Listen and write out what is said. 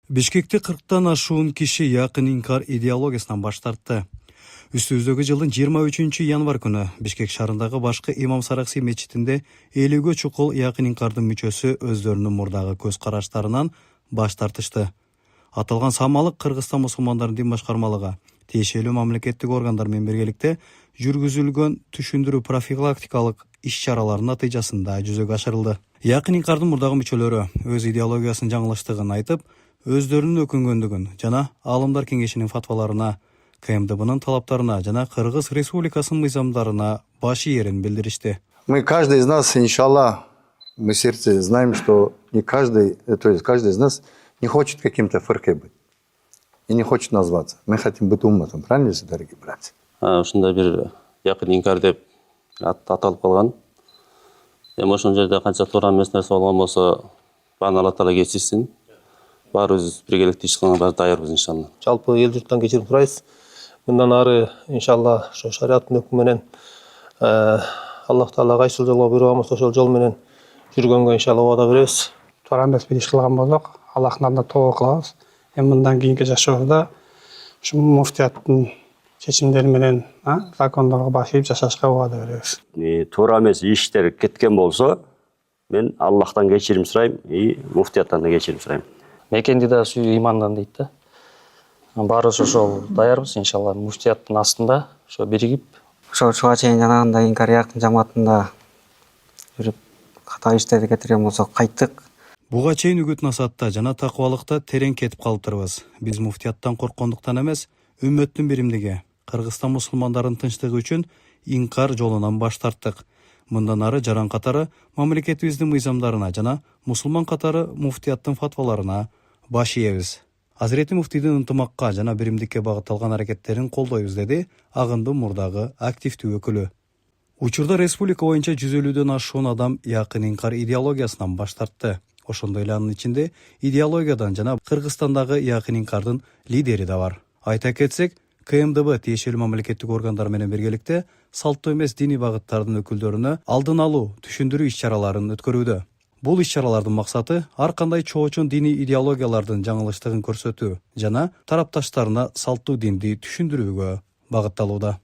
Бишкекте 40тан ашуун киши якын инкар идеологиясынан баш тартты. Үстүбүздөгү жылдын 23-январ күнү Бишкек шаарындагы башкы Имам Саракси мечитинде 50гө чукул якын инкардын мүчөсү өздөрүнүн мурдагы көз караштарынан баш тартышты. Аталган самалык Кыргызстан мусулмандарынын дин башкармалыгы тиешелүү мамлекеттик органдар менен биргеликте жүргүзүлгөн түшүндүрүү профилактикалык иш-чаралардын натыйжасында жүзөгө ашырылды. Якын инкардын мурдагы мүчөлөрү өз идеологиясынын жаңылыштыгын айтып, өздөрүнүн өкүнгөндүгүн жана Аалымдар кеңешинин фатваларына, КМДБнын талаптарына жана Кыргыз Республикасынын мыйзамдарына баш ийерин билдиришти. Мы, каждый из нас, иншаллах, мы в сердце знаем, что не каждый, то есть каждый из нас не хочет каким-то фыркой быть и не хочет назваться. Мы хотим быть умматом, правильно, дорогие братья? Ушундай бир якын инкар деп аталып калган. Ошол жерде канча туура эмес нерсе болгон болсо, бааны Алла Таала кечирсин. Баарыбыз биргеликте иш кылганга даярбыз иншалла. Жалпы эл журттан кечирим сурайбыз. Мындан ары иншалла ошо шариаттын өкмү менен Аллах Таала кайсыл жолго буйруган болсо ошол жол менен жүргөнгө иншалла убада беребиз. Туура эмес бир иш кылган болсок, Аллахтын алдында тобо кылабыз. Эми мындан кийинки жашообузда ушу муфтияттын чечимдери менен закондорго баш ийип жашашка убада беребиз. Туура эмес иштер кеткен болсо, мен Аллахтан кечирим сурайм и муфтияттан да кечирим сурайм. Мекенди да сүйүү имандан дейт да. Баарыбыз ошол даярбыз иншалла муфтияттын астында ошо биригип. Ошого чейин жанагындай инкар якын жамаатында жүрүп ката иштерди кетирген болсок кайттык. Буга чейин үгүт насаатта жана такыбалыкта терең кетип калыптырбыз. Биз муфтияттан корккондуктан эмес, үммөттүн биримдиги, Кыргызстан мусулмандарынын тынчтыгы үчүн инкар жолунан баш тарттык. Мындан ары жаран катары мамлекетибиздин мыйзамдарына жана мусулман катары муфтияттын фатваларына баш ийебиз. Азирети муфтийдин ынтымакка жана биримдикке багытталган аракеттерин колдойбуз, деди агындын мурдагы активдүү өкүлү. Учурда республика боюнча 150дөн ашуун адам якын инкар идеологиясынан баш тартты. Ошондой эле анын ичинде идеологиядан жана Кыргызстандагы якын инкардын лидери да бар. Айта кетсек, КМДБ тиешелүү мамлекеттик органдар менен биргеликте салттуу эмес диний багыттардын өкүлдөрүнө алдын алуу, түшүндүрүү иш-чараларын өткөрүүдө. Бул иш-чаралардын максаты ар кандай чоочун диний идеологиялардын жаңылыштыгын көрсөтүү жана тарапташтарына салттуу динди түшүндүрүүгө багытталууда.